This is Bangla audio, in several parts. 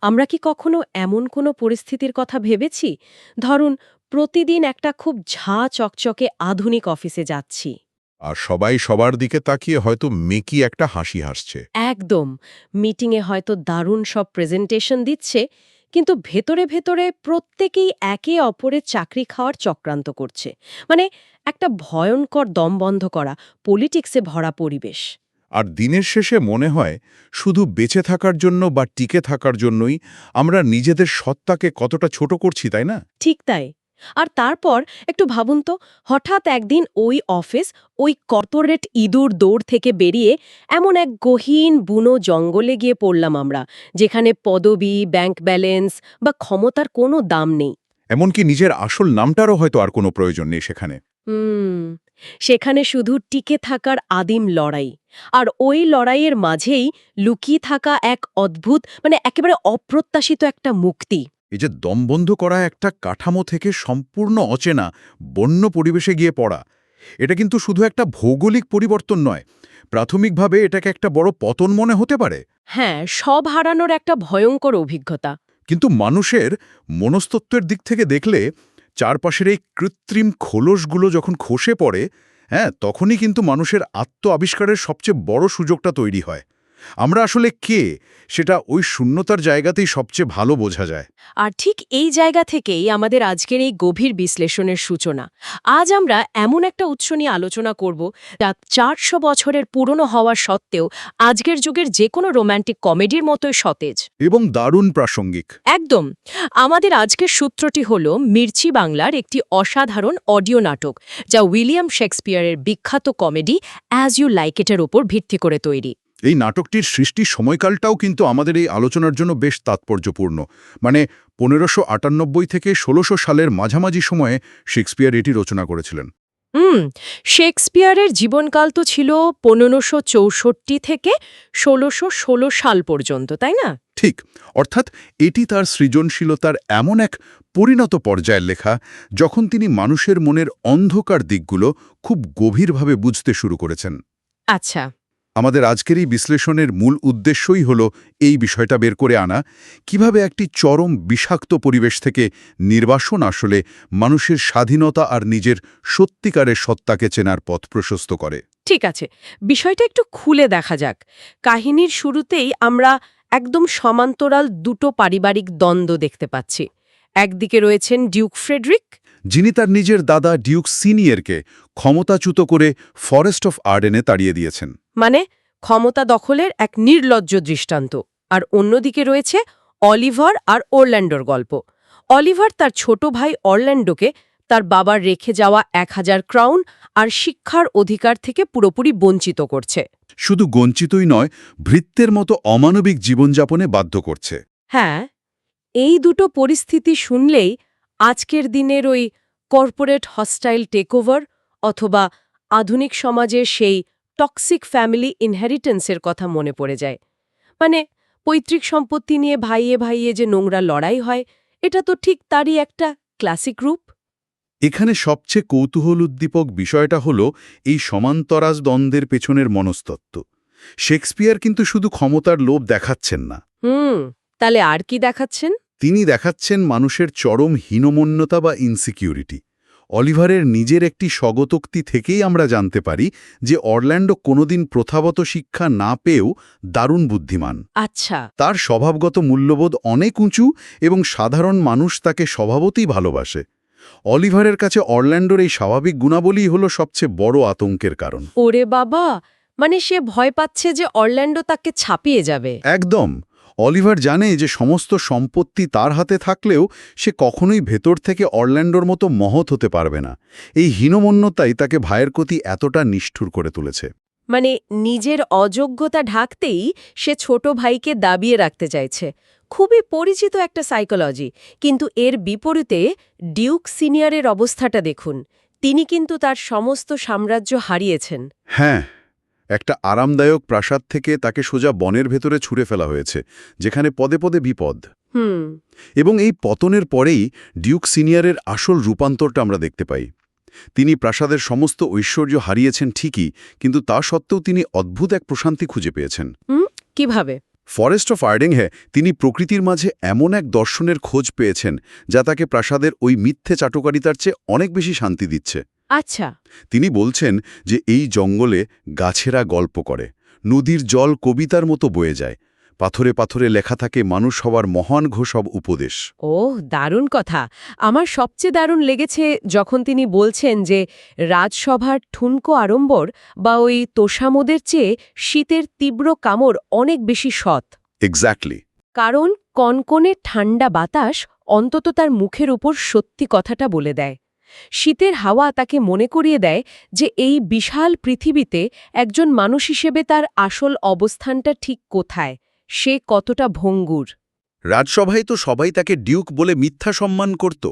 আমরা কি কখনো এমন কোনো পরিস্থিতির কথা ভেবেছি? ধরুন, প্রতিদিন একটা খুব চকচকে আধুনিক অফিসে যাচ্ছি। আর সবাই সবার দিকে তাকিয়ে হয়তো মেকি একটা হাসি হাসছে। একদম। মিটিংয়ে হয়তো দারুণ সব প্রেজেন্টেশন দিচ্ছে, কিন্তু ভেতরে ভেতরে প্রত্যেকেই একে অপরের চাকরি খাওয়ার চক্রান্ত করছে। মানে একটা ভয়ঙ্কর দম বন্ধ করা, পলিটিক্সে ভরা পরিবেশ। আর দিনের শেষে মনে হয় শুধু বেঁচে থাকার জন্য বা টিকে থাকার জন্যই আমরা নিজেদের সত্তাকে কতটা ছোট করছি, তাই না? ঠিক তাই। আর তারপর একটু ভাবুন তো, হঠাৎ একদিন ওই অফিস, ওই কর্পোরেট ইঁদুর দৌড় থেকে বেরিয়ে এমন এক গহীন বুনো জঙ্গলে গিয়ে পড়লাম আমরা, যেখানে পদবি, ব্যাংক ব্যালেন্স বা ক্ষমতার কোনো দাম নেই। এমনকি নিজের আসল নামটারও হয়তো আর কোনো প্রয়োজন নেই সেখানে। হুম। সেখানে শুধু টিকে থাকার আদিম লড়াই। আর ওই লড়াইয়ের মাঝেই লুকিয়ে থাকা এক অদ্ভুত, মানে একেবারে অপ্রত্যাশিত একটা মুক্তি। এই যে দমবন্ধ করা একটা কাঠামো থেকে সম্পূর্ণ অচেনা বন্য পরিবেশে গিয়ে পড়া, এটা কিন্তু শুধু একটা ভৌগোলিক পরিবর্তন নয়, প্রাথমিকভাবে এটাকে একটা বড় পতন মনে হতে পারে। হ্যাঁ, সব হারানোর একটা ভয়ঙ্কর অভিজ্ঞতা। কিন্তু মানুষের মনস্তত্ত্বের দিক থেকে দেখলে চারপাশের এই কৃত্রিম খোলসগুলো যখন খসে পড়ে, হ্যাঁ, তখনই কিন্তু মানুষের আত্ম আবিষ্কারের সবচেয়ে বড় সুযোগটা তৈরি হয়। আমরা আসলে কে, সেটা ওই শূন্যতার জায়গাতেই সবচেয়ে ভালো বোঝা যায়। আর ঠিক এই জায়গা থেকেই আমাদের আজকের এই গভীর বিশ্লেষণের সূচনা। আজ আমরা এমন একটা উৎস নিয়ে আলোচনা করব, যা ৪০০ বছরের পুরনো হওয়ার সত্ত্বেও আজকের যুগের যে কোনো রোম্যান্টিক কমেডির মতোই সতেজ। এবং দারুণ প্রাসঙ্গিক। একদম। আমাদের আজকের সূত্রটি হল মির্চি বাংলার একটি অসাধারণ অডিও নাটক, যা উইলিয়াম শেক্সপিয়ারের বিখ্যাত কমেডি অ্যাজ ইউ লাইক ইটের ওপর ভিত্তি করে তৈরি। এই নাটকটির সৃষ্টির সময়কালটাও কিন্তু আমাদের এই আলোচনার জন্য বেশ তাৎপর্যপূর্ণ। মানে ১৫৯৮ থেকে ১৬০০ সালের মাঝামাঝি সময়ে শেক্সপিয়ার এটি রচনা করেছিলেন। হুম। শেক্সপিয়ারের জীবনকাল তো ছিল ১৫৬৪ থেকে ১৬১৬ সাল পর্যন্ত, তাই না? ঠিক, অর্থাৎ এটি তার সৃজনশীলতার এমন এক পরিণত পর্যায়ের লেখা, যখন তিনি মানুষের মনের অন্ধকার দিকগুলো খুব গভীরভাবে বুঝতে শুরু করেছেন। আচ্ছা। আমাদের আজকের এই বিশ্লেষণের মূল উদ্দেশ্যই হল এই বিষয়টা বের করে আনা, কিভাবে একটি চরম বিষাক্ত পরিবেশ থেকে নির্বাসন আসলে মানুষের স্বাধীনতা আর নিজের সত্যিকারের সত্তাকে চেনার পথ প্রশস্ত করে। ঠিক আছে, বিষয়টা একটু খুলে দেখা যাক। কাহিনীর শুরুতেই আমরা একদম সমান্তরাল দুটো পারিবারিক দ্বন্দ্ব দেখতে পাচ্ছি। একদিকে রয়েছেন ডিউক ফ্রেডরিক। যিনি তার নিজের দাদা ডিউক সিনিয়রকে ক্ষমতাচ্যুত করে ফরেস্ট অফ আর্ডেনে তাড়িয়ে দিয়েছেন। মানে ক্ষমতা দখলের এক নির্লজ্জ দৃষ্টান্ত। আর অন্যদিকে রয়েছে অলিভার আর অরল্যান্ডোর গল্প। অলিভার তার ছোট ভাই অরল্যান্ডোকে তার বাবার রেখে যাওয়া ১,০০০ ক্রাউন আর শিক্ষার অধিকার থেকে পুরোপুরি বঞ্চিত করছে। শুধু গঞ্চিতই নয়, ভৃত্যের মতো অমানবিক জীবনযাপনে বাধ্য করছে। হ্যাঁ, এই দুটো পরিস্থিতি শুনলেই আজকের দিনের ওই কর্পোরেট হস্টাইল টেকওভার অথবা আধুনিক সমাজের সেই টক্সিক ফ্যামিলি ইনহেরিটেন্সের কথা মনে পড়ে যায়। মানে পৈতৃক সম্পত্তি নিয়ে ভাইয়ে ভাইয়ে যে নোংরা লড়াই হয়, এটা তো ঠিক তারই একটা ক্লাসিক রূপ। এখানে সবচেয়ে কৌতূহলোদ্দীপক বিষয়টা হল এই সমান্তরাজ দ্বন্দ্বের পেছনের মনস্তত্ত্ব। শেক্সপিয়ার কিন্তু শুধু ক্ষমতার লোভ দেখাচ্ছেন না, তাহলে আর কি দেখাচ্ছেন? তিনি দেখাচ্ছেন মানুষের চরম হীনমন্যতা বা ইনসিকিউরিটি। অলিভারের নিজের একটি স্বগতোক্তি থেকেই আমরা জানতে পারি যে অরল্যান্ডো কোনোদিন প্রথাগত শিক্ষা না পেয়েও দারুণ বুদ্ধিমান। আচ্ছা। তার স্বভাবগত মূল্যবোধ অনেক উঁচু এবং সাধারণ মানুষ তাকে স্বভাবতই ভালোবাসে। অলিভারের কাছে অরল্যান্ডোর এই স্বাভাবিক গুণাবলীই হল সবচেয়ে বড় আতঙ্কের কারণ। ওরে বাবা! মানে সে ভয় পাচ্ছে যে অরল্যান্ডো তাকে ছাপিয়ে যাবে। একদম। অলিভার জানে যে সমস্ত সম্পত্তি তার হাতে থাকলেও সে কখনোই ভেতর থেকে অরল্যান্ডোর মতো মহৎ হতে পারবে না। এই হীনমন্যতাই তাকে ভাইয়ের প্রতি এতটা নিষ্ঠুর করে তুলেছে। মানে নিজের অযোগ্যতা ঢাকতেই সে ছোট ভাইকে দাবিয়ে রাখতে চাইছে। খুবই পরিচিত একটা সাইকোলজি। কিন্তু এর বিপরীতে ডিউক সিনিয়রের অবস্থাটা দেখুন। তিনি কিন্তু তার সমস্ত সাম্রাজ্য হারিয়েছেন। হ্যাঁ, একটা আরামদায়ক প্রাসাদ থেকে তাকে সোজা বনের ভেতরে ছুঁড়ে ফেলা হয়েছে, যেখানে পদে পদে বিপদ। এবং এই পতনের পরেই ডিউক সিনিয়রের আসল রূপান্তরটা আমরা দেখতে পাই। তিনি প্রাসাদের সমস্ত ঐশ্বর্য হারিয়েছেন ঠিকই, কিন্তু তা সত্ত্বেও তিনি অদ্ভুত এক প্রশান্তি খুঁজে পেয়েছেন। কিভাবে? ফরেস্ট অফ আর্ডিংহে তিনি প্রকৃতির মাঝে এমন এক দর্শনের খোঁজ পেয়েছেন যা তাকে প্রাসাদের ওই মিথ্যে চাটুকারিতার চেয়ে অনেক বেশি শান্তি দিচ্ছে। আচ্ছা। তিনি বলছেন যে এই জঙ্গলে গাছেরা গল্প করে, নদীর জল কবিতার মতো বয়ে যায়, পাথরে পাথরে লেখা থাকে মানুষ হওয়ার মহান ঘোষব উপদেশ। ওহ, দারুণ কথা। আমার সবচেয়ে দারুণ লেগেছে যখন তিনি বলছেন যে রাজসভার ঠুনকো আড়ম্বর বা ওই তোষামোদের চেয়ে শীতের তীব্র কামড় অনেক বেশি সৎ। এক্স্যাক্টলি। কারণ কনকনে ঠান্ডা বাতাস অন্তত তার মুখের উপর সত্যি কথাটা বলে দেয়। শীতের হাওয়া তাকে মনে করিয়ে দেয় যে এই বিশাল পৃথিবীতে একজন মানুষ হিসেবে তার আসল অবস্থানটা ঠিক কোথায়, সে কতটা ভঙ্গুর। রাজসভায় তো সবাই তাকে ডিউক বলে মিথ্যা সম্মান করত,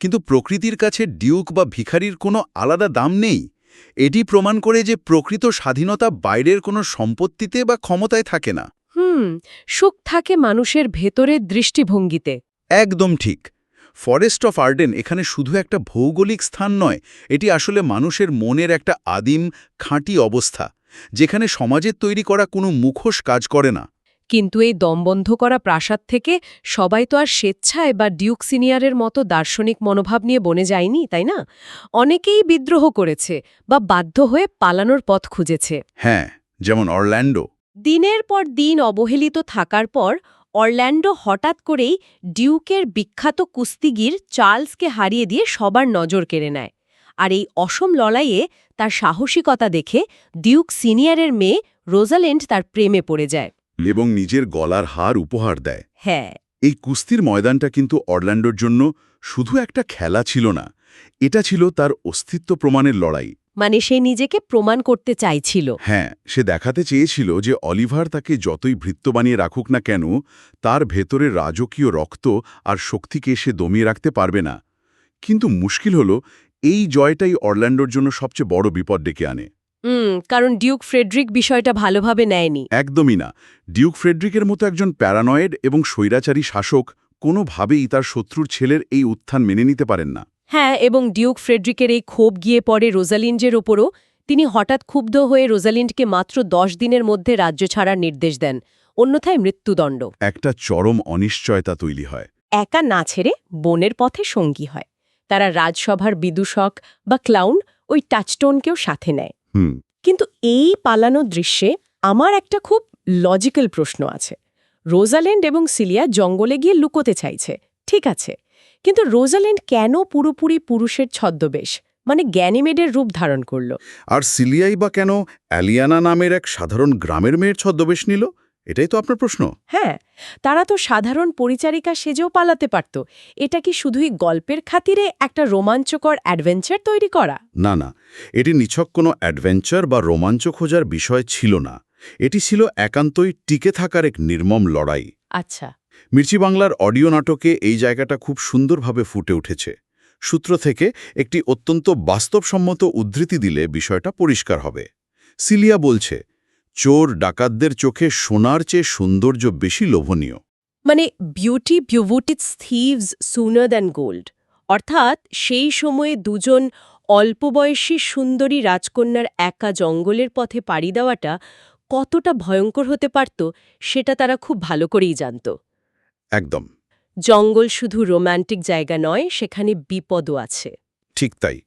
কিন্তু প্রকৃতির কাছে ডিউক বা ভিখারির কোনো আলাদা দাম নেই। এটি প্রমাণ করে যে প্রকৃত স্বাধীনতা বাইরের কোনো সম্পত্তিতে বা ক্ষমতায় থাকে না। সুখ থাকে মানুষের ভেতরের দৃষ্টিভঙ্গিতে। একদম ঠিক। ফরেস্ট অফ আর্ডেন এখানে শুধু একটা ভৌগোলিক স্থান নয়, এটি আসলে মানুষের মনের একটা আদিম, খাঁটি অবস্থা, যেখানে সমাজের তৈরি করা কোনো মুখোশ কাজ করে না। কিন্তু এই দমবন্ধ করা প্রাসাদ থেকে সবাই তো আর স্বেচ্ছায় বা ডিউক সিনিয়রের মতো দার্শনিক মনোভাব নিয়ে বনে যায়নি, তাই না? অনেকেই বিদ্রোহ করেছে বা বাধ্য হয়ে পালানোর পথ খুঁজেছে। হ্যাঁ, যেমন অরল্যান্ডো। দিনের পর দিন অবহেলিত থাকার পর অরল্যান্ডো হঠাৎ করেই ডিউকের বিখ্যাত কুস্তিগির চার্লসকে হারিয়ে দিয়ে সবার নজর কেড়ে নেয়। আর এই অসম লড়াইয়ে তার সাহসিকতা দেখে ডিউক সিনিয়রের মেয়ে রোজালেন্ড তার প্রেমে পড়ে যায় এবং নিজের গলার হার উপহার দেয়। হ্যাঁ, এই কুস্তির ময়দানটা কিন্তু অরল্যান্ডোর জন্য শুধু একটা খেলা ছিল না, এটা ছিল তার অস্তিত্ব প্রমাণের লড়াই। মানে সে নিজেকে প্রমাণ করতে চাইছিল। হ্যাঁ, সে দেখাতে চেয়েছিল যে অলিভার তাকে যতই ভৃত্য বানিয়ে রাখুক না কেন, তার ভেতরে রাজকীয় রক্ত আর শক্তিকে সে দমিয়ে রাখতে পারবে না। কিন্তু মুশকিল হলো, এই জয়টাই অরল্যান্ডোর জন্য সবচেয়ে বড় বিপদ ডেকে আনে। কারণ ডিউক ফ্রেডরিক বিষয়টা ভালোভাবে নেয়নি। একদমই না। ডিউক ফ্রেডরিকের মতো একজন প্যারানয়েড এবং স্বৈরাচারী শাসক কোনোভাবেই তার শত্রুর ছেলের এই উত্থান মেনে নিতে পারেন না। হ্যাঁ, এবং ডিউক ফ্রেডরিকের এই ক্ষোভ গিয়ে পড়ে রোজালিন্ডের ওপরও। তিনি হঠাৎ ক্ষুব্ধ হয়ে রোজালিন্ডকে মাত্র 10 দিনের মধ্যে রাজ্য ছাড়ার নির্দেশ দেন, অন্যথায় মৃত্যুদণ্ড। একটা চরম অনিশ্চয়তা তৈরি হয়। একা না ছেড়ে বোনের পথে সঙ্গী হয়। তারা রাজসভার বিদূষক বা ক্লাউন ওই টাচটোনকেও সাথে নেয়। কিন্তু এই পালানো দৃশ্যে আমার একটা খুব লজিক্যাল প্রশ্ন আছে। রোজাল্যান্ড এবং সিলিয়া জঙ্গলে গিয়ে লুকোতে চাইছে, ঠিক আছে, কিন্তু রোজাল্যান্ড কেন পুরোপুরি পুরুষের ছদ্মবেশ, মানে গ্যানিমেডের রূপ ধারণ করল? আর সিলিয়াই বা কেন অ্যালিয়ানা নামের এক সাধারণ গ্রামের মেয়ের ছদ্মবেশ নিল? এটাই তো আপনার প্রশ্ন। হ্যাঁ, তারা তো সাধারণ পরিচারিকা সেজেও পালাতে পারত। এটা কি শুধুই গল্পের খাতিরে একটা রোমাঞ্চকর অ্যাডভেঞ্চার তৈরি করা? না না, এটি নিছক কোনো অ্যাডভেঞ্চার বা রোমাঞ্চ খোঁজার বিষয় ছিল না। এটি ছিল একান্তই টিকে থাকার এক নির্মম লড়াই। আচ্ছা। মির্চি বাংলার অডিও নাটকে এই জায়গাটা খুব সুন্দরভাবে ফুটে উঠেছে। সূত্র থেকে একটি অত্যন্ত বাস্তবসম্মত উদ্ধৃতি দিলে বিষয়টা পরিষ্কার হবে। সিলিয়া বলছে, চোর ডাকাতদের চোখে সোনার চেয়ে সৌন্দর্য বেশি লোভনীয়। মানে বিউটি বিউটিটস থিভস সুনার দ্যান গোল্ড। অর্থাৎ সেই সময়ে দুজন অল্পবয়সী সুন্দরী রাজকন্যার একা জঙ্গলের পথে পাড়ি দেওয়াটা কতটা ভয়ঙ্কর হতে পারত সেটা তারা খুব ভালো করেই জানত। একদম। জঙ্গল শুধু রোম্যান্টিক জায়গা নয়, সেখানে বিপদও আছে। ঠিক তাই।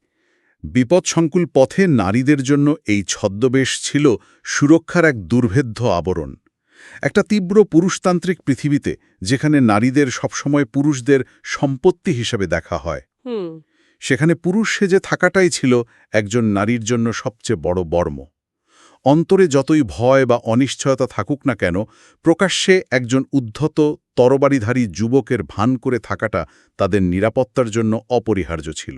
বিপদসংকুল পথে নারীদের জন্য এই ছদ্মবেশ ছিল সুরক্ষার এক দুর্ভেদ্য আবরণ। একটা তীব্র পুরুষতান্ত্রিক পৃথিবীতে যেখানে নারীদের সবসময় পুরুষদের সম্পত্তি হিসেবে দেখা হয়, সেখানে পুরুষ সেজে থাকাটাই ছিল একজন নারীর জন্য সবচেয়ে বড় বর্ম। অন্তরে যতই ভয় বা অনিশ্চয়তা থাকুক না কেন, প্রকাশ্যে একজন উদ্ধত তরবারিধারী যুবকের ভান করে থাকাটা তাদের নিরাপত্তার জন্য অপরিহার্য ছিল।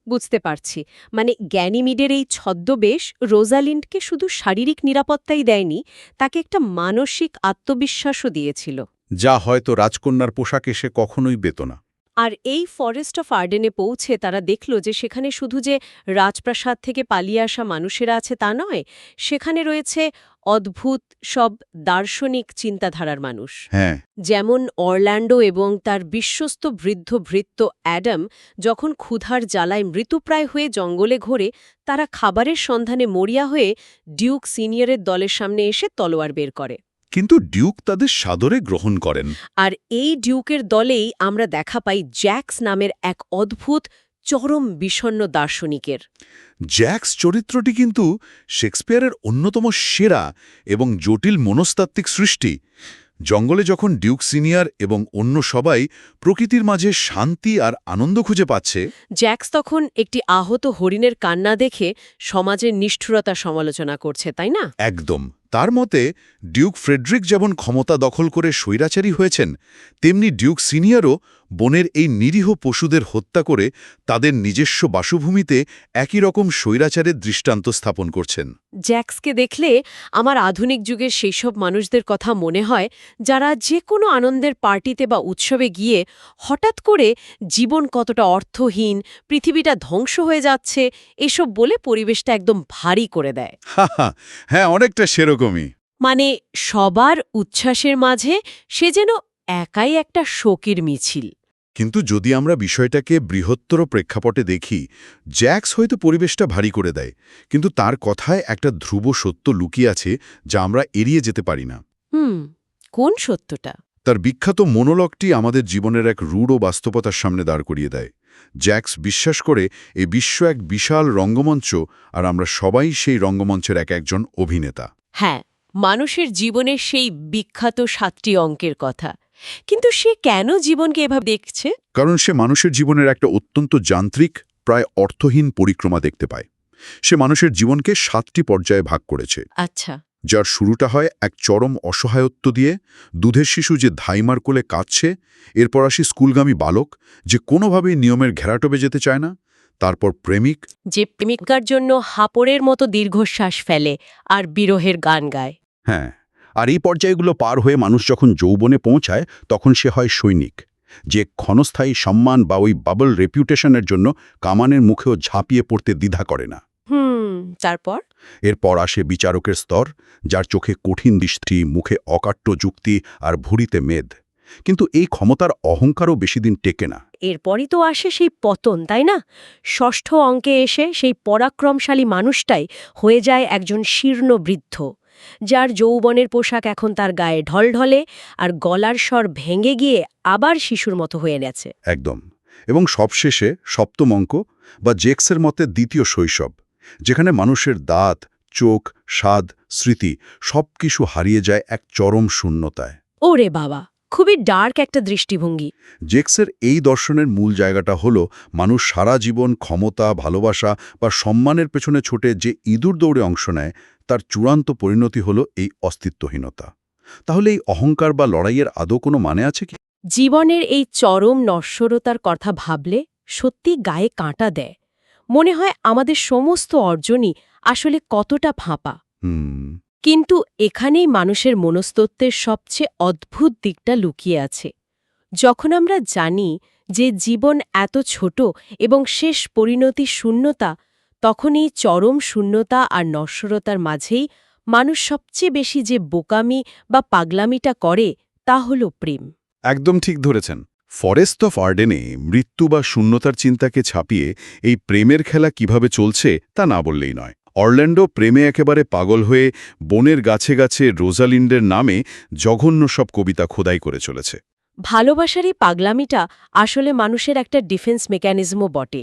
বুঝতে পারছি। মানে গ্যানিমিডের এই ছদ্মবেশ রোজালিন্ডকে শুধু শারীরিক নিরাপত্তাই দেয়নি, তাকে একটা মানসিক আত্মবিশ্বাসও দিয়েছিল, যা হয়তো রাজকন্যার পোশাকে সে কখনোই পেত না। আর এই ফরেস্ট অফ আর্ডেনে পৌঁছে তারা দেখল যে সেখানে শুধু যে রাজপ্রাসাদ থেকে পালিয়ে আসা মানুষেরা আছে তা নয়, সেখানে রয়েছে অদ্ভুত সব দার্শনিক চিন্তাধারার মানুষ। হ্যাঁ, যেমন অরল্যান্ডো এবং তার বিশ্বস্ত বৃদ্ধ ভৃত্য অ্যাডাম যখন ক্ষুধার জ্বালায় মৃতপ্রায় হয়ে জঙ্গলে ঘোরে, তারা খাবারের সন্ধানে মরিয়া হয়ে ডিউক সিনিয়রের দলের সামনে এসে তলোয়ার বের করে। কিন্তু ডিউক তাদের সাদরে গ্রহণ করেন। আর এই ডিউকের দলেই আমরা দেখা পাই জ্যাক্স নামের এক অদ্ভুত চরম বিষণ্ণ দার্শনিকের। জ্যাক্স চরিত্রটি কিন্তু শেক্সপিয়ারের অন্যতম সেরা এবং জটিল মনস্তাত্ত্বিক সৃষ্টি। জঙ্গলে যখন ডিউক সিনিয়র এবং অন্য সবাই প্রকৃতির মাঝে শান্তি আর আনন্দ খুঁজে পাচ্ছে, জ্যাক্স তখন একটি আহত হরিণের কান্না দেখে সমাজের নিষ্ঠুরতা সমালোচনা করছে, তাই না? একদম তার মতে ডিউক ফ্রেডরিক যেমন ক্ষমতা দখল করে স্বৈরাচারী হয়েছেন, তেমনি ডিউক সিনিয়রও বনের এই নিরীহ পশুদের হত্যা করে তাদের নিজস্ব বাসভূমিতে একই রকম স্বৈরাচারের দৃষ্টান্ত স্থাপন করছেন। জ্যাক্সকে দেখলে আমার আধুনিক যুগের সেই সব মানুষদের কথা মনে হয় যারা যে কোনো আনন্দের পার্টিতে বা উৎসবে গিয়ে হঠাৎ করে জীবন কতটা অর্থহীন, পৃথিবীটা ধ্বংস হয়ে যাচ্ছে এসব বলে পরিবেশটা একদম ভারী করে দেয়। হ্যাঁ, অনেকটা সেরকমই। মানে সবার উচ্ছ্বাসের মাঝে সে যেন একাই একটা শোকের মিছিল। কিন্তু যদি আমরা বিষয়টাকে বৃহত্তর প্রেক্ষাপটে দেখি, জ্যাক্স হয়তো পরিবেশটা ভারী করে দেয়, কিন্তু তার কথায় একটা ধ্রুব সত্য লুকিয়ে আছে যা আমরা এড়িয়ে যেতে পারি না। কোন সত্যটা? তার বিখ্যাত মনোলগটি আমাদের জীবনের এক রূঢ় বাস্তবতার সামনে দাঁড় করিয়ে দেয়। জ্যাক্স বিশ্বাস করে এই বিশ্ব এক বিশাল রঙ্গমঞ্চ, আর আমরা সবাই সেই রঙ্গমঞ্চের একজন অভিনেতা। হ্যাঁ, মানুষের জীবনের সেই বিখ্যাত 7টি অঙ্কের কথা। কিন্তু সে কেন জীবনকে এভাবে দেখছে? কারণ সে মানুষের জীবনের একটা অত্যন্ত যান্ত্রিক, প্রায় অর্থহীন পরিক্রমা দেখতে পায়। সে মানুষের জীবনকে 7টি পর্যায়ে ভাগ করেছে। আচ্ছা। যার শুরুটা হয় এক চরম অসহায়ত্ব দিয়ে, দুধের শিশু যে ধাইমার কোলে কাঁদছে, এরপর আসি স্কুলগামী বালক যে কোনোভাবেই নিয়মের ঘেরাটোবে যেতে চায় না, তারপর প্রেমিক যে প্রেমিকার জন্য হাপড়ের মতো দীর্ঘশ্বাস ফেলে আর বিরহের গান গায়। হ্যাঁ, আর এই পর্যায়গুলো পার হয়ে মানুষ যখন যৌবনে পৌঁছায় তখন সে হয় সৈনিক, যে ক্ষণস্থায়ী সম্মান বা ওই বাবল রেপুটেশনের জন্য কামানের মুখেও ঝাঁপিয়ে পড়তে দ্বিধা করে না। তারপর? এরপর আসে বিচারকের স্তর, যার চোখে কঠিন দৃষ্টি, মুখে অকাট্য যুক্তি আর ভুঁড়িতে মেদ। কিন্তু এই ক্ষমতার অহংকারও বেশিদিন টেকে না। এরপরই তো আসে সেই পতন, তাই না? 6ষ্ঠ অঙ্কে এসে সেই পরাক্রমশালী মানুষটাই হয়ে যায় একজন শীর্ণ বৃদ্ধ, যার যৌবনের পোশাক এখন তার গায়ে ঢলঢলে আর গলার স্বর ভেঙে গিয়ে আবার শিশুর মতো হয়ে গেছে। একদম। এবং সবশেষে 7ম অঙ্ক বা জেক্সের মতে দ্বিতীয় শৈশব, যেখানে মানুষের দাঁত, চোখ, স্বাদ, স্মৃতি সবকিছু হারিয়ে যায় এক চরম শূন্যতায়। ওরে বাবা, খুবই ডার্ক একটা দৃষ্টিভঙ্গি। জেক্সের এই দর্শনের মূল জায়গাটা হলো মানুষ সারা জীবন ক্ষমতা, ভালোবাসা বা সম্মানের পেছনে ছোটে যে ইঁদুর দৌড়ে অংশ নেয়, তার চূড়ান্ত পরিণতি হলো এই অস্তিত্বহীনতা। তাহলে এই অহংকার বা লড়াইয়ের আদৌ কোনো মানে আছে কি? জীবনের এই চরম নশ্বরতার কথা ভাবলে সত্যি গায়ে কাঁটা দেয়। মনে হয় আমাদের সমস্ত অর্জনই আসলে কতটা ফাঁপা। কিন্তু এখানেই মানুষের মনস্তত্ত্বের সবচেয়ে অদ্ভুত দিকটা লুকিয়ে আছে। যখন আমরা জানি যে জীবন এত ছোট এবং শেষ পরিণতি শূন্যতা, তখন এই চরম শূন্যতা আর নশ্বরতার মাঝেই মানুষ সবচেয়ে বেশি যে বোকামি বা পাগলামিটা করে তা হল প্রেম। একদম ঠিক ধরেছেন। ফরেস্ট অফ আর্ডেনে মৃত্যু বা শূন্যতার চিন্তাকে ছাপিয়ে এই প্রেমের খেলা কিভাবে চলছে তা না বললেই নয়। অরল্যান্ডো প্রেমে একেবারে পাগল হয়ে বনের গাছে গাছে রোজালিন্ডের নামে জঘন্য সব কবিতা খোদাই করে চলেছে। ভালোবাসারই পাগলামিটা আসলে মানুষের একটা ডিফেন্স মেকানিজমও বটে।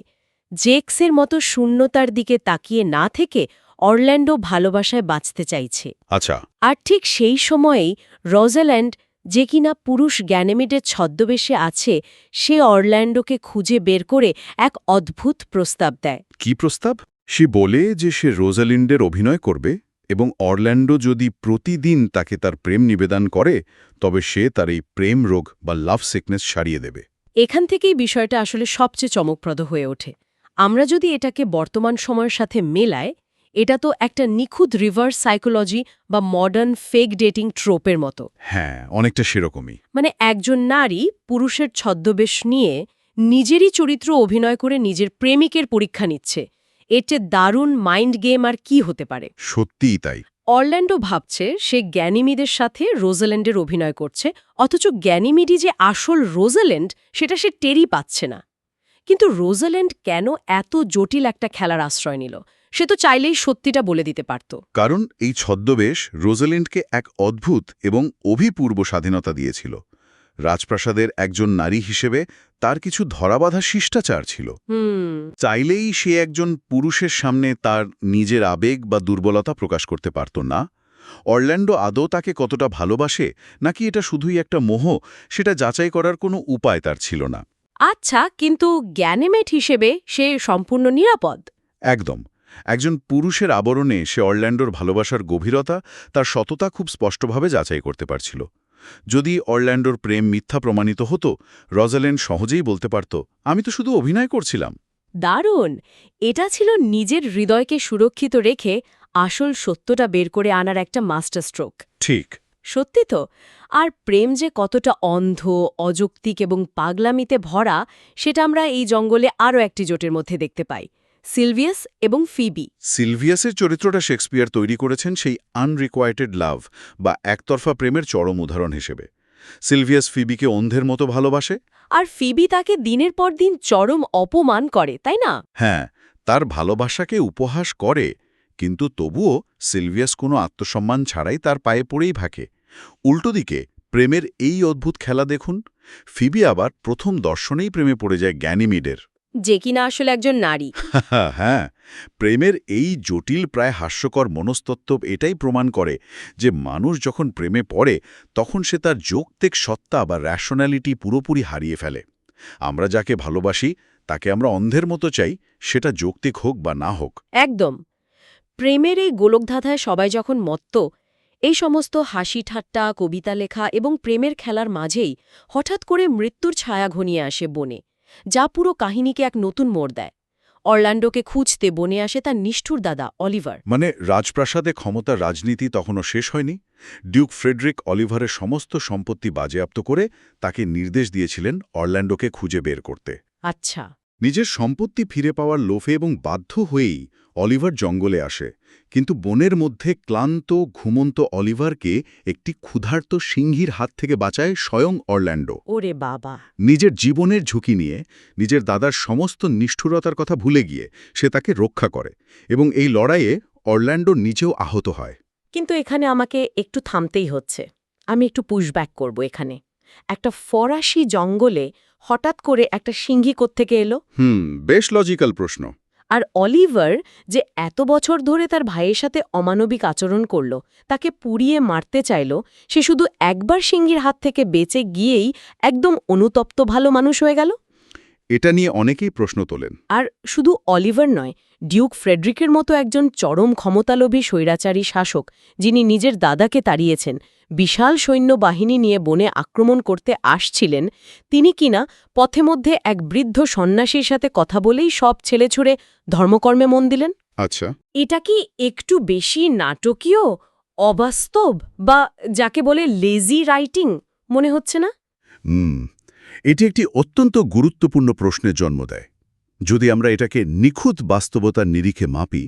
জেক্সের মতো শূন্যতার দিকে তাকিয়ে না থেকে অরল্যান্ডো ভালোবাসায় বাঁচতে চাইছে। আচ্ছা। আর ঠিক সেই সময়েই রোজাল্যান্ড, যে কিনা পুরুষ গ্যানেমিডের ছদ্মবেশে আছে, সে অরল্যান্ডোকে খুঁজে বের করে এক অদ্ভুত প্রস্তাব দেয়। কি প্রস্তাব? সে বলে যে সে রোজালিন্ডের অভিনয় করবে এবং অরল্যান্ডো যদি প্রতিদিন তাকে তার প্রেম নিবেদন করে তবে সে তার এই প্রেম রোগ বা লাভ সিকনেস সারিয়ে দেবে। এখান থেকেই বিষয়টা আসলে সবচেয়ে চমকপ্রদ হয়ে ওঠে। আমরা যদি এটাকে বর্তমান সময়ের সাথে মেলায়, এটা তো একটা নিখুঁত রিভার্স সাইকোলজি বা মডার্ন ফেক ডেটিং ট্রোপের মতো। হ্যাঁ, অনেকটা সেরকমই। মানে একজন নারী পুরুষের ছদ্মবেশ নিয়ে নিজেরই চরিত্র অভিনয় করে নিজের প্রেমিকের পরীক্ষা নিচ্ছে। এর চেয়ে দারুণ মাইন্ড গেম আর কি হতে পারে? সত্যিই তাই। অরল্যান্ডো ভাবছে সে গ্যানিমিডের সাথে রোজাল্যান্ডের অভিনয় করছে, অথচ গ্যানিমিডি যে আসল রোজাল্যান্ড সেটা সে টেরই পাচ্ছে না। কিন্তু রোজাল্যান্ড কেন এত জটিল একটা খেলার আশ্রয় নিল? সে তো চাইলেই সত্যিটা বলে দিতে পারত। কারণ এই ছদ্মবেশ রোজালিন্ডকে এক অদ্ভুত এবং অভিপূর্ব স্বাধীনতা দিয়েছিল। রাজপ্রাসাদের একজন নারী হিসেবে তার কিছু ধরাবাঁধা শিষ্টাচার ছিল। চাইলেই সে একজন পুরুষের সামনে তার নিজের আবেগ বা দুর্বলতা প্রকাশ করতে পারত না। অরল্যান্ডো আদৌ তাকে কতটা ভালোবাসে নাকি এটা শুধুই একটা মোহ, সেটা যাচাই করার কোনো উপায় তার ছিল না। আচ্ছা, কিন্তু গ্যানেমেট হিসেবে সে সম্পূর্ণ নিরাপদ? একদম। একজন পুরুষের আবরণে সে অরল্যান্ডোর ভালোবাসার গভীরতা, তার সততা খুব স্পষ্টভাবে যাচাই করতে পারছিল। যদি অরল্যান্ডোর প্রেম মিথ্যা প্রমাণিত হতো, রজালেন্ড সহজেই বলতে পারত, আমি তো শুধু অভিনয় করছিলাম। দারুণ! এটা ছিল নিজের হৃদয়কে সুরক্ষিত রেখে আসল সত্যটা বের করে আনার একটা মাস্টার স্ট্রোক। ঠিক। সত্যি তো। আর প্রেম যে কতটা অন্ধ, অযৌক্তিক এবং পাগলামিতে ভরা, সেটা আমরা এই জঙ্গলে আরও একটি জোটের মধ্যে দেখতে পাই, সিলভিয়াস এবং ফিবি। সিলভিয়াসের চরিত্রটা শেক্সপিয়ার তৈরি করেছেন সেই আনরিকোয়াইটেড লাভ বা একতরফা প্রেমের চরম উদাহরণ হিসেবে। সিলভিয়াস ফিবিকে অন্ধের মতো ভালোবাসে, আর ফিবি তাকে দিনের পর দিন চরম অপমান করে, তাই না? হ্যাঁ, তার ভালোবাসাকে উপহাস করে, কিন্তু তবুও সিলভিয়াস কোনো আত্মসম্মান ছাড়াই তার পায়ে পড়েই থাকে। উল্টো দিকে প্রেমের এই অদ্ভুত খেলা দেখুন। ফিবি আবার প্রথম দর্শনেই প্রেমে পড়ে যায় গ্যানিমিডের। যে কিনা আসলে একজন নারী। হ্যাঁ, প্রেমের এই জটিল প্রায় হাস্যকর মনস্তত্ত্ব এটাই প্রমাণ করে যে মানুষ যখন প্রেমে পড়ে তখন সে তার যৌক্তিক সত্তা বা র্যাশনালিটি পুরোপুরি হারিয়ে ফেলে। আমরা যাকে ভালোবাসি তাকে আমরা অন্ধের মতো চাই, সেটা যৌক্তিক হোক বা না হোক। একদম। প্রেমের এই গোলকধাঁধায় সবাই যখন মত্ত, এই সমস্ত হাসি ঠাট্টা, কবিতা লেখা এবং প্রেমের খেলার মাঝেই হঠাৎ করে মৃত্যুর ছায়া ঘনিয়ে আসে বনে, যা পুরো কাহিনীকে এক নতুন মোড় দেয়। অরল্যান্ডোকে খুঁজতে বনে আসে তার নিষ্ঠুর দাদা অলিভার। মানে রাজপ্রাসাদে ক্ষমতার রাজনীতি তখনও শেষ হয়নি। ডিউক ফ্রেডরিক অলিভারের সমস্ত সম্পত্তি বাজেয়াপ্ত করে তাকে নির্দেশ দিয়েছিলেন অরল্যান্ডোকে খুঁজে বের করতে। আচ্ছা। নিজের সম্পত্তি ফিরে পাওয়ার লোভে এবং বাধ্য হয়েই অলিভার জঙ্গলে আসে, কিন্তু বনের মধ্যে ক্লান্ত ঘুমন্ত অলিভারকে একটি ক্ষুধার্ত সিংহীর হাত থেকে বাঁচায় স্বয়ং অরল্যান্ডো। ওরে বাবা! নিজের জীবনের ঝুঁকি নিয়ে, নিজের দাদার সমস্ত নিষ্ঠুরতার কথা ভুলে গিয়ে সে তাকে রক্ষা করে, এবং এই লড়াইয়ে অরল্যান্ডো নিজেও আহত হয়। কিন্তু এখানে আমাকে একটু থামতেই হচ্ছে। আমি একটু পুশব্যাক করব এখানে। একটা ফরাসি জঙ্গলে হঠাৎ করে একটা সিংহী কোত্থেকে এলো? বেশ লজিক্যাল প্রশ্ন। আর অলিভার যে এত বছর ধরে তার ভাইয়ের সাথে অমানবিক আচরণ করল, তাকে পুড়িয়ে মারতে চাইল, সে শুধু একবার সিংহীর হাত থেকে বেঁচে গিয়েই একদম অনুতপ্ত ভালো মানুষ হয়ে গেল? এটা নিয়ে অনেকেই প্রশ্ন তোলেন। আর শুধু অলিভার নয়, ডিউক ফ্রেডরিকের মতো একজন চরম ক্ষমতালোভী স্বৈরাচারী শাসক, যিনি নিজের দাদাকে তাড়িয়েছেন, বিশাল সৈন্যবাহিনী নিয়ে বনে আক্রমণ করতে আসছিলেন, তিনি কিনা পথে মধ্যে এক বৃদ্ধ সন্ন্যাসীর সাথে কথা বলেই সব ছেলে ছুড়ে ধর্মকর্মে মন দিলেন। আচ্ছা, এটা কি একটু বেশি নাটকীয়, অবাস্তব, বা যাকে বলে লেজি রাইটিং মনে হচ্ছে না? এটি একটি অত্যন্ত গুরুত্বপূর্ণ প্রশ্নের জন্ম দেয়। যদি আমরা এটাকে নিখুঁত বাস্তবতার নিরিখে মাপি,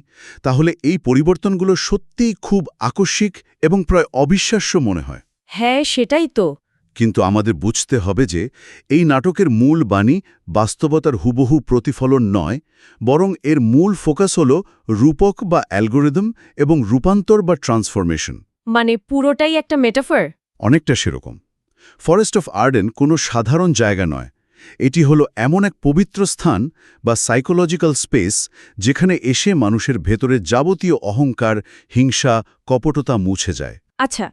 তাহলে এই পরিবর্তনগুলো সত্যিই খুব আকস্মিক এবং প্রায় অবিশ্বাস্য মনে হয়। হ্যাঁ, সেটাই তো। কিন্তু আমাদের বুঝতে হবে যে এই নাটকের মূল বাণী বাস্তবতার হুবহু প্রতিফলন নয়, বরং এর মূল ফোকাস হল রূপক বা অ্যালগোরিদম এবং রূপান্তর বা ট্রান্সফরমেশন। মানে পুরোটাই একটা মেটাফর? অনেকটা সেরকম। ফরেস্ট অফ আর্ডেন কোনো সাধারণ জায়গা নয়। এটি হলো এমন এক পবিত্র স্থান বা সাইকোলজিক্যাল স্পেস, যেখানে এসে মানুষের ভেতরে যাবতীয় অহংকার, হিংসা, কপটতা মুছে যায়। আচ্ছা,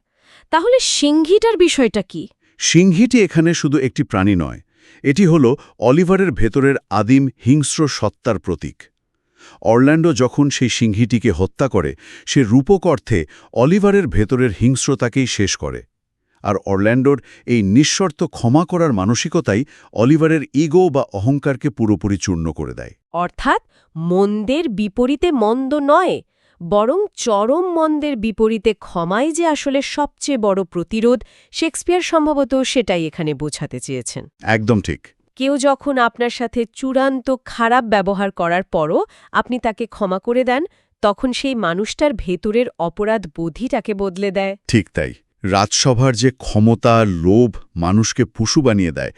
তাহলে সিংহীটার বিষয়টা কি? সিংহীটি এখানে শুধু একটি প্রাণী নয়, এটি হলো অলিভারের ভেতরের আদিম হিংস্র সত্তার প্রতীক। অরল্যান্ডো যখন সেই সিংহীটিকে হত্যা করে, সে রূপক অর্থে অলিভারের ভেতরের হিংস্রতাকেই শেষ করে। আর অরল্যান্ডোর এই নিঃশর্ত ক্ষমা করার মানসিকতাই অলিভারের ইগো বা অহংকারকে পুরোপুরি চূর্ণ করে দেয়। অর্থাৎ মন্দের বিপরীতে মন্দ নয়, বরং চরম মন্দের বিপরীতে ক্ষমাই যে আসলে সবচেয়ে বড় প্রতিরোধ, শেক্সপিয়ার সম্ভবত সেটাই এখানে বোঝাতে চেয়েছেন। একদম ঠিক। কেউ যখন আপনার সাথে চূড়ান্ত খারাপ ব্যবহার করার পরও আপনি তাকে ক্ষমা করে দেন, তখন সেই মানুষটার ভেতরের অপরাধ বোধই তাকে বদলে দেয়। ঠিক তাই। রাজসভার যে ক্ষমতা, লোভ মানুষকে পশু বানিয়ে দেয়,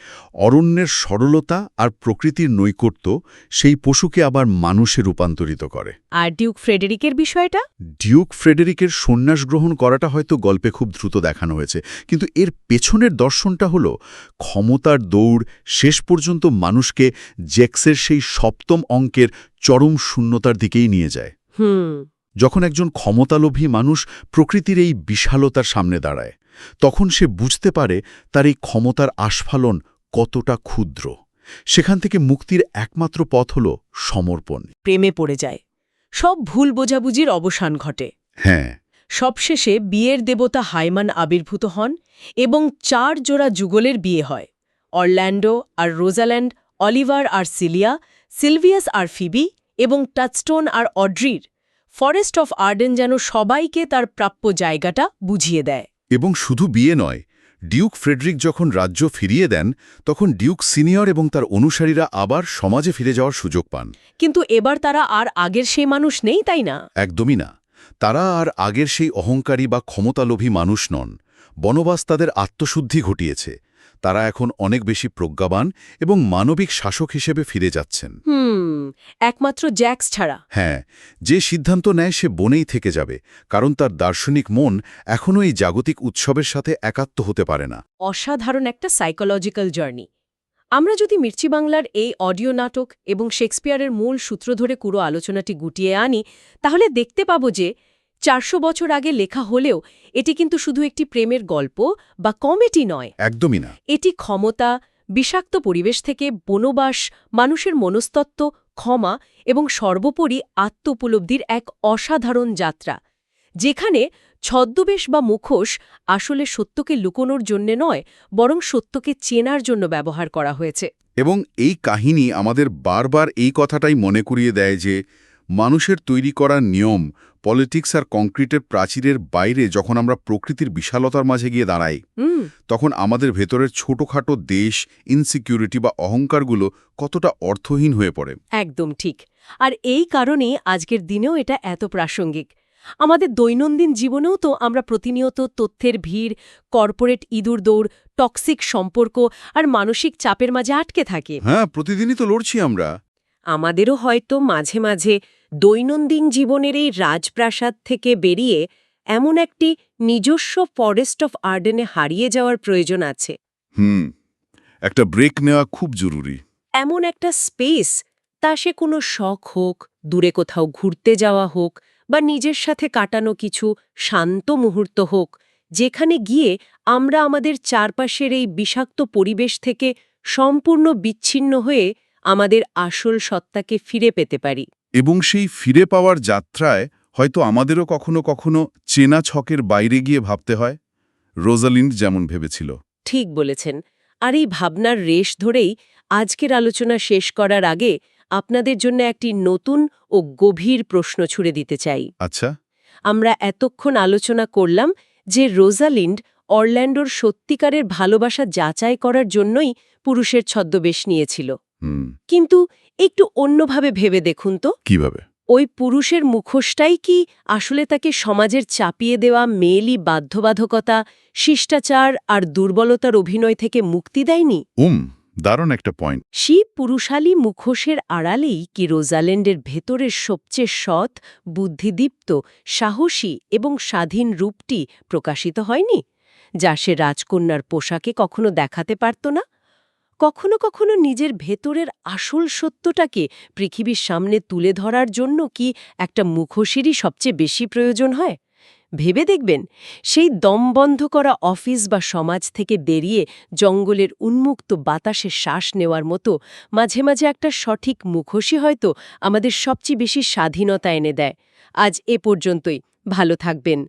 অরণ্যের সরলতা আর প্রকৃতির নৈকট্য সেই পশুকে আবার মানুষে রূপান্তরিত করে। আর ডিউক ফ্রেডেরিকের বিষয়টা? ডিউক ফ্রেডেরিকের সন্ন্যাস গ্রহণ করাটা হয়তো গল্পে খুব দ্রুত দেখানো হয়েছে, কিন্তু এর পেছনের দর্শনটা হলো ক্ষমতার দৌড় শেষ পর্যন্ত মানুষকে জ্যাক্সের সেই সপ্তম অঙ্কের চরম শূন্যতার দিকেই নিয়ে যায়। যখন একজন ক্ষমতালোভী মানুষ প্রকৃতির এই বিশালতার সামনে দাঁড়ায়, তখন সে বুঝতে পারে তার এই ক্ষমতার আস্ফালন কতটা ক্ষুদ্র। সেখান থেকে মুক্তির একমাত্র পথ হল সমর্পণ। প্রেমে পড়ে যায়, সব ভুল বোঝাবুঝির অবসান ঘটে। হ্যাঁ, সবশেষে বিয়ের দেবতা হাইমান আবির্ভূত হন এবং 4 জোড়া যুগলের বিয়ে হয়। অরল্যান্ডো আর রোজাল্যান্ড, অলিভার আর সিলিয়া, সিলভিয়াস আর ফিবি এবং টাচস্টোন আর অড্রির। ফরেস্ট অফ আর্ডেন যেন সবাইকে তার প্রাপ্য জায়গাটা বুঝিয়ে দেয়। এবং শুধু বিয়ে নয়, ডিউক ফ্রেডরিক যখন রাজ্য ফিরিয়ে দেন, তখন ডিউক সিনিয়র এবং তার অনুসারীরা আবার সমাজে ফিরে যাওয়ার সুযোগ পান। কিন্তু এবার তারা আর আগের সেই মানুষ নেই, তাই না? একদমই না। তারা আর আগের সেই অহংকারী বা ক্ষমতালোভী মানুষ নন। বনবাস তাদের আত্মশুদ্ধি ঘটিয়েছে। তারা এখন অনেক বেশি প্রজ্ঞাবান এবং মানবিক শাসক হিসেবে ফিরে যাচ্ছেন। একমাত্র জ্যাক্স ছাড়া। হ্যাঁ, যে সিদ্ধান্ত নেয় সে বনেই থেকে যাবে, কারণ তার দার্শনিক মন এখনও এই জাগতিক উৎসবের সাথে একাত্ম হতে পারে না। অসাধারণ একটা সাইকোলজিক্যাল জার্নি। আমরা যদি মির্চি বাংলার এই অডিও নাটক এবং শেক্সপিয়ারের মূল সূত্র ধরে পুরো আলোচনাটি গুটিয়ে আনি, তাহলে দেখতে পাব যে 400 বছর আগে লেখা হলেও এটি কিন্তু শুধু একটি প্রেমের গল্প বা কমেডি নয়। একদমই না। এটি ক্ষমতা, বিষাক্ত পরিবেশ থেকে বনবাস, মানুষের মনস্তত্ত্ব, ক্ষমা এবং সর্বোপরি আত্ম উপলব্ধির এক অসাধারণ যাত্রা, যেখানে ছদ্মবেশ বা মুখোশ আসলে সত্যকে লুকোনোর জন্যে নয়, বরং সত্যকে চেনার জন্য ব্যবহার করা হয়েছে। এবং এই কাহিনী আমাদের বারবার এই কথাটাই মনে করিয়ে দেয় যে মানুষের তৈরি করা নিয়ম, পলিটিক্স আর কংক্রিটের প্রাচীরের বাইরে যখন আমরা প্রকৃতির বিশালতার মাঝে গিয়ে দাঁড়াই, তখন আমাদের ভেতরের ছোটখাটো দেশ, ইনসিকিউরিটি বা অহংকারগুলো কতটা অর্থহীন হয়ে পড়ে। একদম ঠিক। আর এই কারণেই আজকের দিনেও এটা এত প্রাসঙ্গিক। আমাদের দৈনন্দিন জীবনেও তো আমরা প্রতিনিয়ত তথ্যের ভিড়, কর্পোরেট ইঁদুর দৌড়, টক্সিক সম্পর্ক আর মানসিক চাপের মাঝে আটকে থাকি। হ্যাঁ, প্রতিদিনই তো লড়ছি আমরা। আমাদেরও হয়তো মাঝে মাঝে দৈনন্দিন জীবনের এই রাজপ্রাসাদ থেকে বেরিয়ে এমন একটি নিজস্ব ফরেস্ট অফ আর্ডেনে হারিয়ে যাওয়ার প্রয়োজন আছে। একটা ব্রেক নেওয়া খুব জরুরি। এমন একটা স্পেস, তা সে কোনো শখ হোক, দূরে কোথাও ঘুরতে যাওয়া হোক, বা নিজের সাথে কাটানো কিছু শান্ত মুহূর্ত হোক, যেখানে গিয়ে আমরা আমাদের চারপাশের এই বিষাক্ত পরিবেশ থেকে সম্পূর্ণ বিচ্ছিন্ন হয়ে আমাদের আসল সত্তাকে ফিরে পেতে পারি। এবং সেই ফিরে পাওয়ার যাত্রায় হয়তো আমাদেরও কখনো কখনো চেনা ছকের বাইরে গিয়ে ভাবতে হয়, রোজালিন্ড যেমন ভেবেছিল। ঠিক বলেছেন। আর এই ভাবনার রেশ ধরেই আজকের আলোচনা শেষ করার আগে আপনাদের জন্য একটি নতুন ও গভীর প্রশ্ন ছুড়ে দিতে চাই। আচ্ছা, আমরা এতক্ষণ আলোচনা করলাম যে রোজালিন্ড অরল্যান্ডোর সত্যিকারের ভালোবাসা যাচাই করার জন্যই পুরুষের ছদ্মবেশ নিয়েছিল। কিন্তু একটু অন্যভাবে ভেবে দেখুন তো, কিভাবে? ওই পুরুষের মুখোশটাই কি আসলে তাকে সমাজের চাপিয়ে দেওয়া মেয়েলি বাধ্যবাধকতা, শিষ্টাচার আর দুর্বলতার অভিনয় থেকে মুক্তি দেয়নি? দারুণ একটা পয়েন্ট। সেই পুরুষালী মুখোশের আড়ালেই কি রোজাল্যান্ডের ভেতরের সবচেয়ে সৎ, বুদ্ধিদীপ্ত, সাহসী এবং স্বাধীন রূপটি প্রকাশিত হয়নি, যা সে রাজকন্যার পোশাকে কখনো দেখাতে পারত না? কখনো কখনো নিজের ভেতরের আসল সত্যটাকে পৃথিবীর সামনে তুলে ধরার জন্য কি একটা মুখোশেরই সবচেয়ে বেশি প্রয়োজন হয়? ভেবে দেখবেন, সেই দমবন্ধ করা অফিস বা সমাজ থেকে বেরিয়ে জঙ্গলের উন্মুক্ত বাতাসে শ্বাস নেওয়ার মতো মাঝে মাঝে একটা সঠিক মুখোশই হয়তো আমাদের সবচেয়ে বেশি স্বাধীনতা এনে দেয়। আজ এ পর্যন্তই। ভালো থাকবেন।